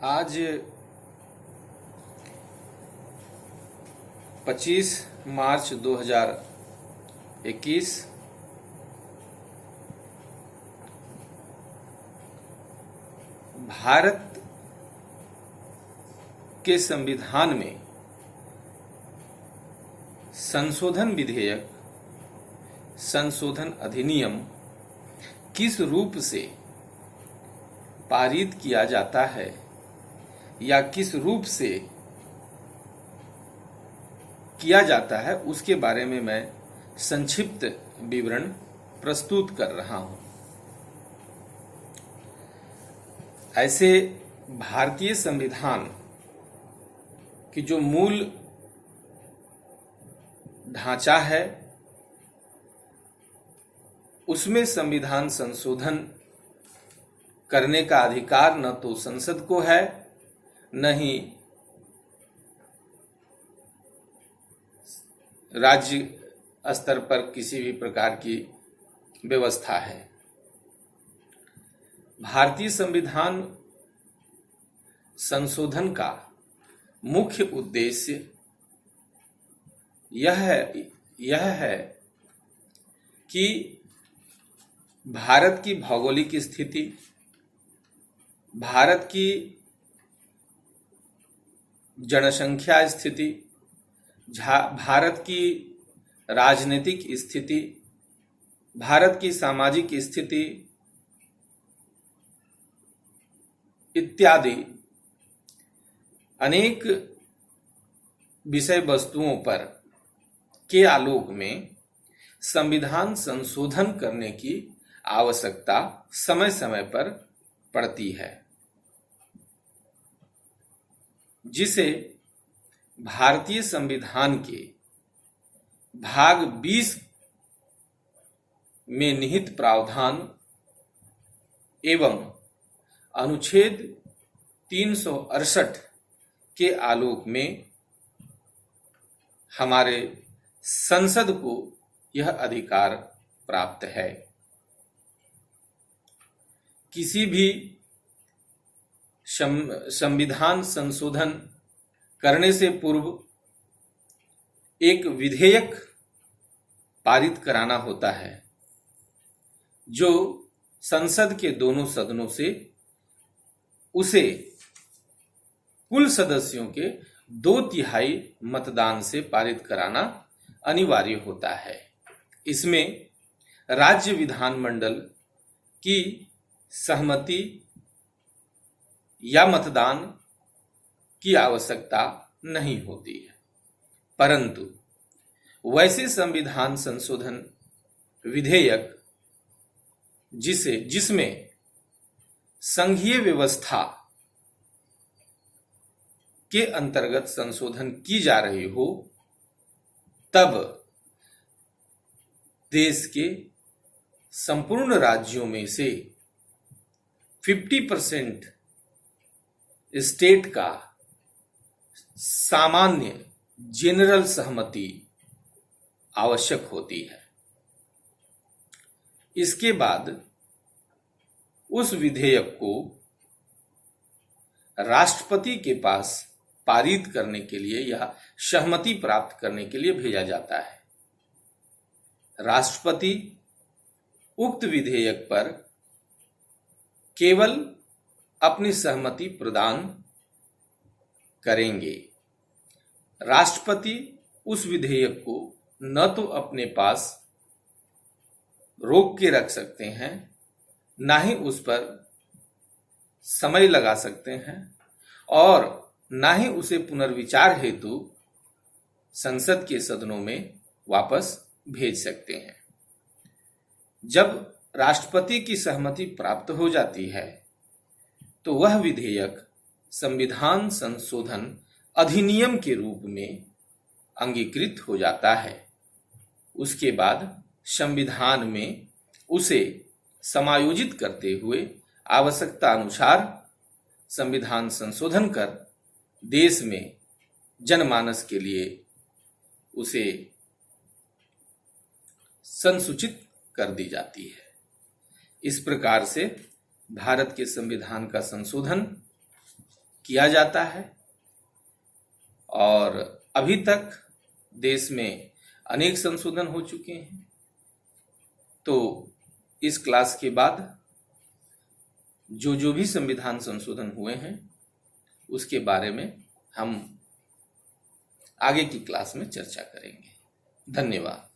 आज 25 मार्च 2021 भारत के संविधान में संशोधन विधेयक, संशोधन अधिनियम किस रूप से पारित किया जाता है या किस रूप से किया जाता है, उसके बारे में मैं संक्षिप्त विवरण प्रस्तुत कर रहा हूं। ऐसे भारतीय संविधान की जो मूल ढांचा है, उसमें संविधान संशोधन करने का अधिकार न तो संसद को है, न ही राज्य स्तर पर किसी भी प्रकार की व्यवस्था है। भारतीय संविधान संशोधन का मुख्य उद्देश्य यह है कि भारत की भौगोलिक स्थिति, भारत की जनसंख्या स्थिति, भारत की राजनीतिक स्थिति, भारत की सामाजिक स्थिति इत्यादि अनेक विषय वस्तुओं पर के आलोक में संविधान संशोधन करने की आवश्यकता समय समय पर पड़ती है, जिसे भारतीय संविधान के भाग 20 में निहित प्रावधान एवं अनुच्छेद 368 के आलोक में हमारे संसद को यह अधिकार प्राप्त है। किसी भी संविधान संशोधन करने से पूर्व एक विधेयक पारित कराना होता है, जो संसद के दोनों सदनों से उसे कुल सदस्यों के 2/3 मतदान से पारित कराना अनिवार्य होता है। इसमें राज्य विधानमंडल की सहमति या मतदान की आवश्यकता नहीं होती है, परंतु वैसे संविधान संशोधन विधेयक जिसमें संघीय व्यवस्था के अंतर्गत संशोधन की जा रही हो, तब देश के संपूर्ण राज्यों में से 50% स्टेट का सामान्य जनरल सहमति आवश्यक होती है। इसके बाद उस विधेयक को राष्ट्रपति के पास पारित करने के लिए या सहमति प्राप्त करने के लिए भेजा जाता है। राष्ट्रपति उक्त विधेयक पर केवल अपनी सहमति प्रदान करेंगे। राष्ट्रपति उस विधेयक को न तो अपने पास रोक के रख सकते हैं, ना ही उस पर समय लगा सकते हैं, और ना ही उसे पुनर्विचार हेतु संसद के सदनों में वापस भेज सकते हैं। जब राष्ट्रपति की सहमति प्राप्त हो जाती है, तो वह विधेयक संविधान संशोधन अधिनियम के रूप में अंगीकृत हो जाता है। उसके बाद संविधान में उसे समायोजित करते हुए आवश्यकता अनुसार संविधान संशोधन कर देश में जनमानस के लिए उसे संसूचित कर दी जाती है। इस प्रकार से भारत के संविधान का संशोधन किया जाता है। और अभी तक देश में अनेक संशोधन हो चुके हैं। तो इस क्लास के बाद जो भी संविधान संशोधन हुए हैं उसके बारे में हम आगे की क्लास में चर्चा करेंगे। धन्यवाद।